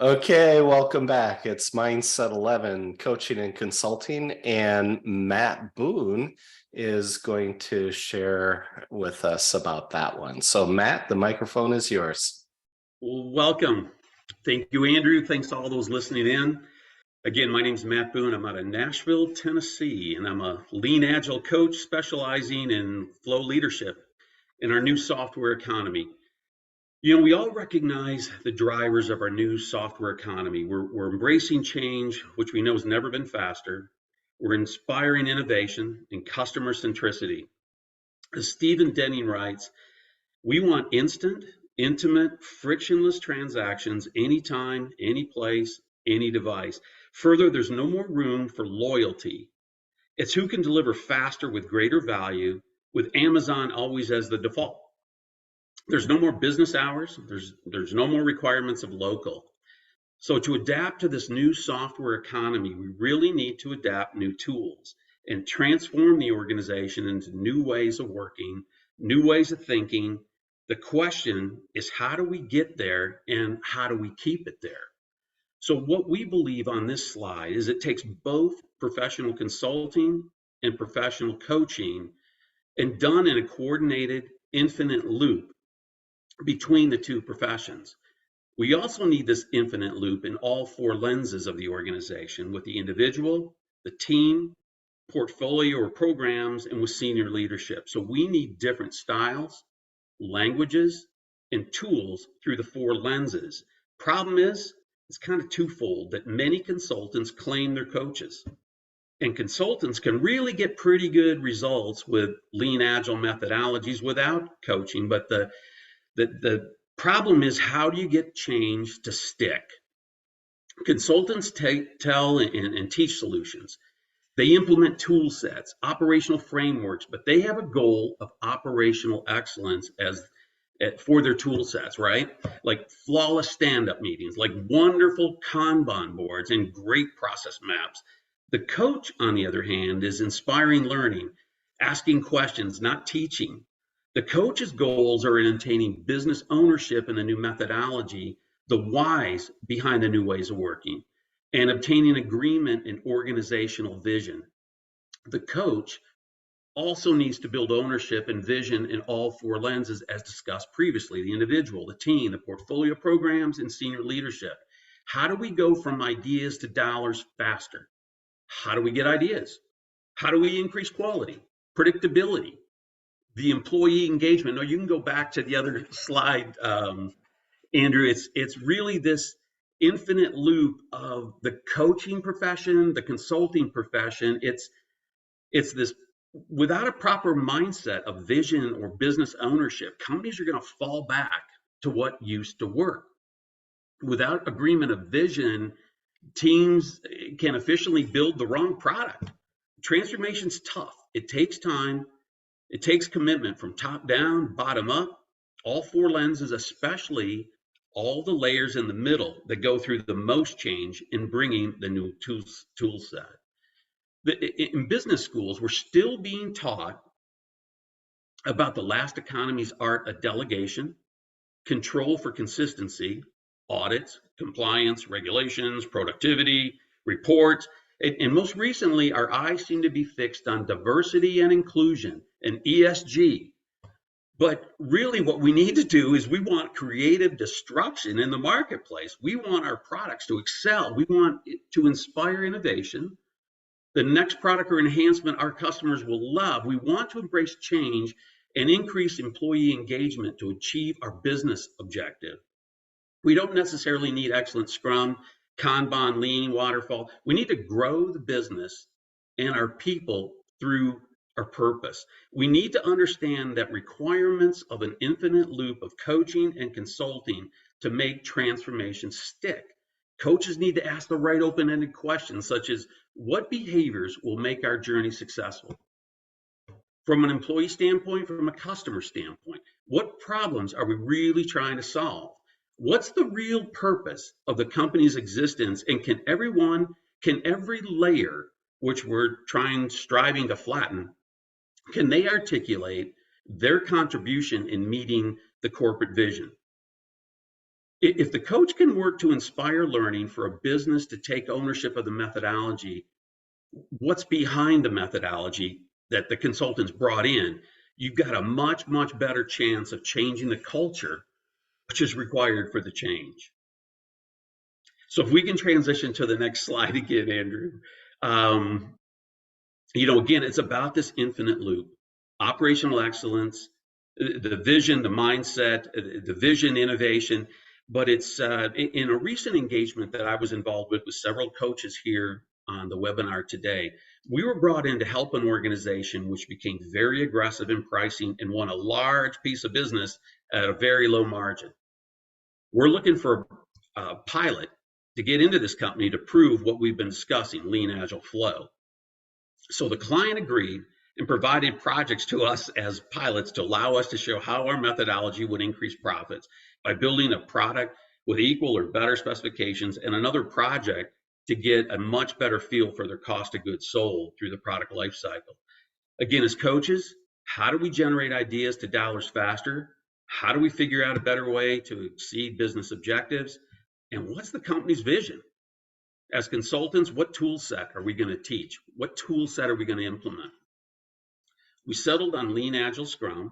Okay, welcome back. It's Mindset 11 Coaching and Consulting, and Matt Boon is going to share with us about that one. So, Matt, the microphone is yours. Well, welcome. Thank you, Andrew. Thanks to all those listening in. Again, my name is Matt Boon. I'm out of Nashville, Tennessee, and I'm a lean agile coach specializing in flow leadership in our new software economy. We all recognize the drivers of our new software economy. We're embracing change, which we know has never been faster. We're inspiring innovation and customer centricity. As Stephen Denning writes, we want instant, intimate, frictionless transactions anytime, any place, any device. Further, there's no more room for loyalty. It's who can deliver faster with greater value, with Amazon always as the default. There's no more business hours. There's no more requirements of local. So to adapt to this new software economy, we really need to adapt new tools and transform the organization into new ways of working, new ways of thinking. The question is, how do we get there and how do we keep it there? So what we believe on this slide is it takes both professional consulting and professional coaching and done in a coordinated infinite loop between the two professions. We also need this infinite loop in all four lenses of the organization, with the individual, the team, portfolio or programs, and with senior leadership. So we need different styles, languages, and tools through the four lenses. Problem is, it's kind of twofold that many consultants claim they're coaches. And consultants can really get pretty good results with lean agile methodologies without coaching, but the problem is, how do you get change to stick? Consultants tell and teach solutions. They implement tool sets, operational frameworks, but they have a goal of operational excellence for their tool sets, right? Like flawless stand-up meetings, like wonderful Kanban boards and great process maps. The coach, on the other hand, is inspiring learning, asking questions, not teaching. The coach's goals are in attaining business ownership in the new methodology, the whys behind the new ways of working, and obtaining agreement and organizational vision. The coach also needs to build ownership and vision in all four lenses, as discussed previously: the individual, the team, the portfolio programs, and senior leadership. How do we go from ideas to dollars faster? How do we get ideas? How do we increase quality, predictability, the employee engagement? No, you can go back to the other slide, Andrew. It's really this infinite loop of the coaching profession, the consulting profession. It's this, without a proper mindset of vision or business ownership, companies are going to fall back to what used to work. Without agreement of vision, teams can efficiently build the wrong product. Transformation's tough. It takes time. It takes commitment from top down, bottom up, all four lenses, especially all the layers in the middle that go through the most change in bringing the new tool set. In business schools, we're still being taught about the last economy's art of delegation, control for consistency, audits, compliance, regulations, productivity, reports. And most recently, our eyes seem to be fixed on diversity and inclusion and ESG. But really what we need to do is we want creative destruction in the marketplace. We want our products to excel. We want it to inspire innovation. The next product or enhancement our customers will love. We want to embrace change and increase employee engagement to achieve our business objective. We don't necessarily need excellent Scrum, Kanban, Lean, Waterfall. We need to grow the business and our people through our purpose. We need to understand that requirements of an infinite loop of coaching and consulting to make transformation stick. Coaches need to ask the right open-ended questions, such as, what behaviors will make our journey successful? From an employee standpoint, from a customer standpoint, what problems are we really trying to solve? What's the real purpose of the company's existence? And can every layer, which we're striving to flatten, can they articulate their contribution in meeting the corporate vision? If the coach can work to inspire learning for a business to take ownership of the methodology, what's behind the methodology that the consultants brought in, you've got a much, much better chance of changing the culture, which is required for the change. So if we can transition to the next slide again, Andrew. Again, it's about this infinite loop: operational excellence, the vision, the mindset, the vision, innovation. But it's in a recent engagement that I was involved with several coaches here on the webinar today. We were brought in to help an organization which became very aggressive in pricing and won a large piece of business at a very low margin. We're looking for a pilot to get into this company to prove what we've been discussing: lean, agile, flow. So the client agreed and provided projects to us as pilots to allow us to show how our methodology would increase profits by building a product with equal or better specifications, and another project to get a much better feel for their cost of goods sold through the product life cycle. Again, as coaches, how do we generate ideas to dollars faster? How do we figure out a better way to exceed business objectives? And what's the company's vision? As consultants, what tool set are we going to teach? What tool set are we going to implement? We settled on Lean Agile Scrum.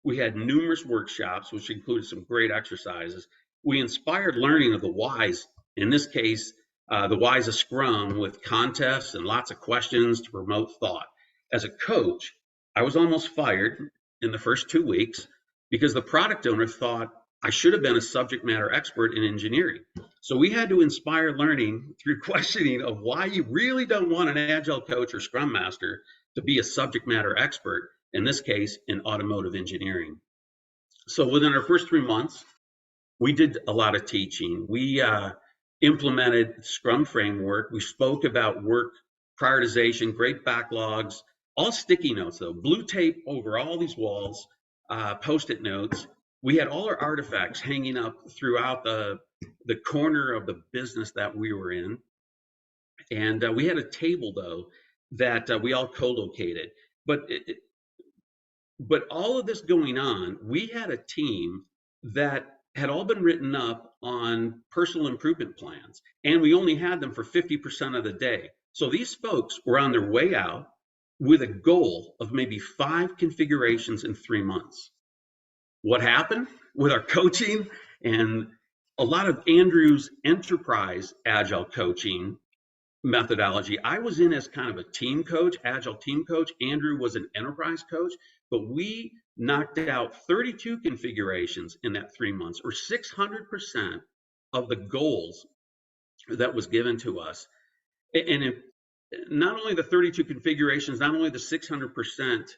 We had numerous workshops, which included some great exercises. We inspired learning of the whys, in this case, the whys of Scrum, with contests and lots of questions to promote thought. As a coach, I was almost fired in the first 2 weeks because the product owner thought I should have been a subject matter expert in engineering. So we had to inspire learning through questioning of why you really don't want an agile coach or scrum master to be a subject matter expert, in this case, in automotive engineering. So within our first 3 months, we did a lot of teaching. We implemented Scrum framework. We spoke about work prioritization, great backlogs, all sticky notes though, blue tape over all these walls, Post-it notes. We had all our artifacts hanging up throughout the corner of the business that we were in. And we had a table, though, that we all co-located. But all of this going on, we had a team that had all been written up on personal improvement plans, and we only had them for 50% of the day. So these folks were on their way out with a goal of maybe 5 configurations in 3 months. What happened with our coaching and a lot of Andrew's enterprise agile coaching methodology? I was in as kind of a team coach, agile team coach. Andrew was an enterprise coach, but we knocked out 32 configurations in that 3 months, or 600% of the goals that was given to us. And not only the 32 configurations, not only the 600%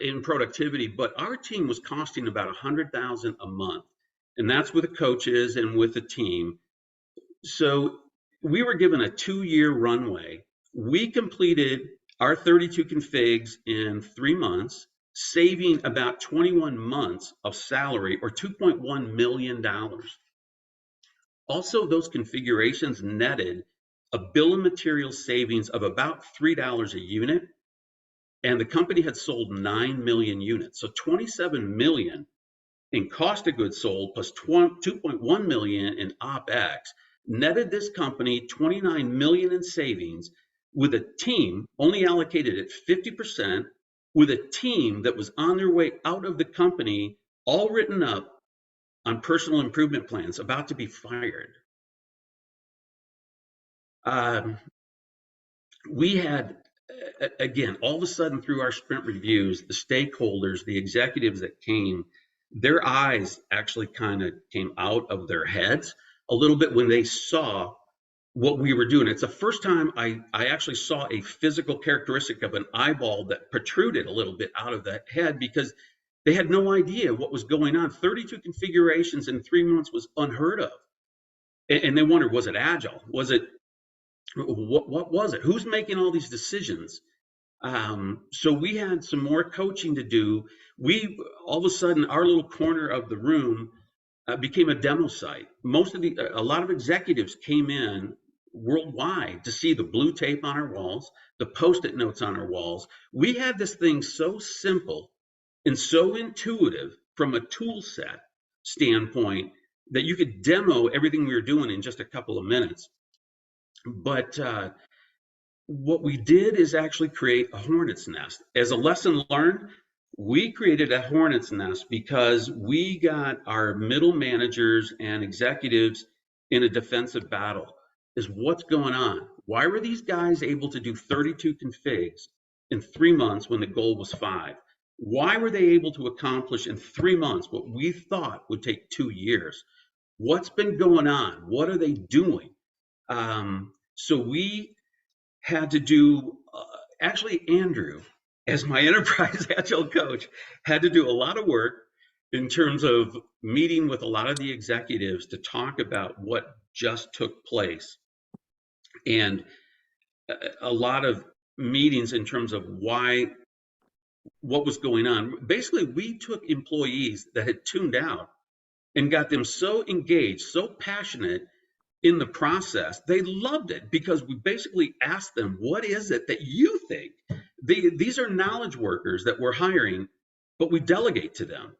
in productivity, but our team was costing about $100,000 a month, and that's with the coaches and with the team. So we were given a 2-year runway. We completed our 32 configs in 3 months, saving about 21 months of salary, or $2.1 million. Also, those configurations netted a bill of materials savings of about $3 a unit, and the company had sold 9 million units. So 27 million in cost of goods sold plus 2.1 million in OpEx netted this company 29 million in savings, with a team only allocated at 50%, with a team that was on their way out of the company, all written up on personal improvement plans, about to be fired. We had, again, all of a sudden through our sprint reviews, the stakeholders, the executives that came, their eyes actually kind of came out of their heads a little bit when they saw what we were doing. It's the first time I actually saw a physical characteristic of an eyeball that protruded a little bit out of the head, because they had no idea what was going on. 32 configurations in 3 months was unheard of. And they wondered, was it agile? Was it, what was it? Who's making all these decisions? So we had some more coaching to do. All of a sudden, our little corner of the room became a demo site. A lot of executives came in worldwide to see the blue tape on our walls, the Post-it notes on our walls. We had this thing so simple and so intuitive from a tool set standpoint that you could demo everything we were doing in just a couple of minutes. But what we did is actually create a hornet's nest. As a lesson learned, we created a hornet's nest because we got our middle managers and executives in a defensive battle. Is what's going on? Why were these guys able to do 32 configs in 3 months when the goal was 5? Why were they able to accomplish in 3 months what we thought would take 2 years? What's been going on? What are they doing? So we had to do, actually, Andrew, as my enterprise agile coach, had to do a lot of work in terms of meeting with a lot of the executives to talk about what just took place, and a lot of meetings in terms of what was going on. Basically, we took employees that had tuned out and got them so engaged, so passionate in the process. They loved it because we basically asked them, what is it that you think? These are knowledge workers that we're hiring, but we delegate to them.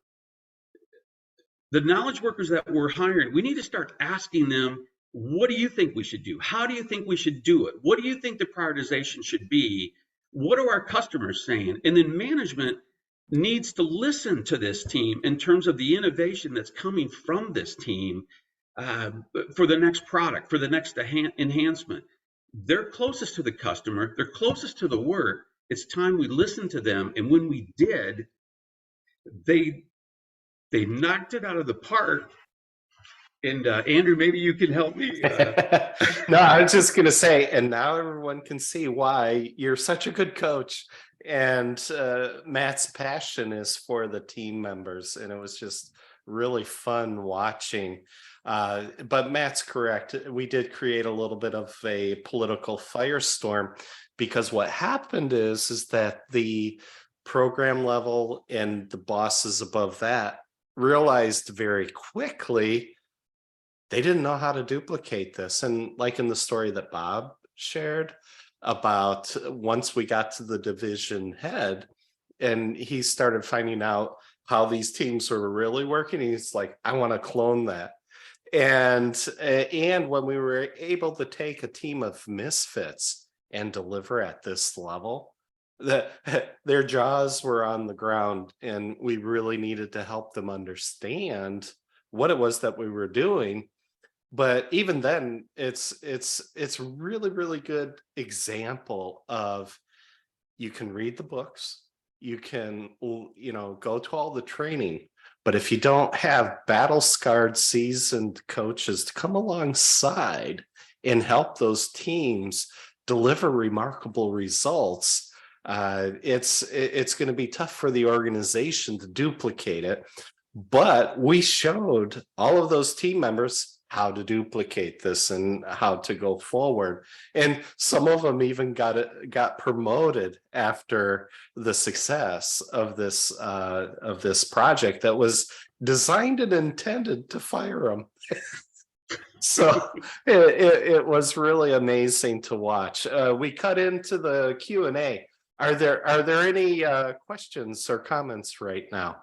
The knowledge workers that we're hiring, we need to start asking them, what do you think we should do? How do you think we should do it? What do you think the prioritization should be? What are our customers saying? And then management needs to listen to this team in terms of the innovation that's coming from this team for the next product, for the next enhancement. They're closest to the customer. They're closest to the work. It's time we listen to them. And when we did, they knocked it out of the park. And Andrew, maybe you can help me. No, I was just going to say, and now everyone can see why you're such a good coach. And Matt's passion is for the team members. And it was just really fun watching. But Matt's correct. We did create a little bit of a political firestorm, because what happened is that the program level and the bosses above that realized very quickly they didn't know how to duplicate this. And like in the story that Bob shared about, once we got to the division head and he started finding out how these teams were really working, he's like, I want to clone that. And when we were able to take a team of misfits and deliver at this level, their jaws were on the ground, and we really needed to help them understand what it was that we were doing. But even then, it's really, really good example of, you can read the books, you can, go to all the training, but if you don't have battle-scarred, seasoned coaches to come alongside and help those teams deliver remarkable results, it's going to be tough for the organization to duplicate it. But we showed all of those team members how to duplicate this and how to go forward. And some of them even got promoted after the success of this project that was designed and intended to fire them. So it was really amazing to watch. We cut into the Q&A. Are there any questions or comments right now?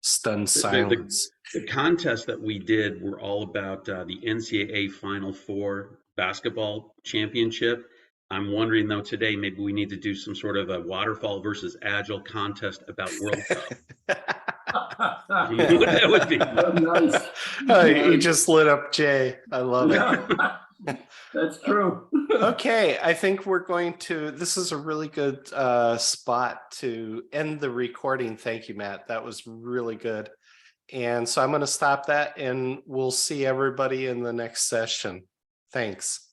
Stunned silence. The contests that we did were all about the NCAA Final Four basketball championship. I'm wondering, though, today maybe we need to do some sort of a waterfall versus agile contest about World Cup. You know what that would be? Nice. You just lit up Jay. I love it. That's true. Okay, I think we're going to, this is a really good spot to end the recording. Thank you, Matt. That was really good. And so I'm going to stop that, and we'll see everybody in the next session. Thanks.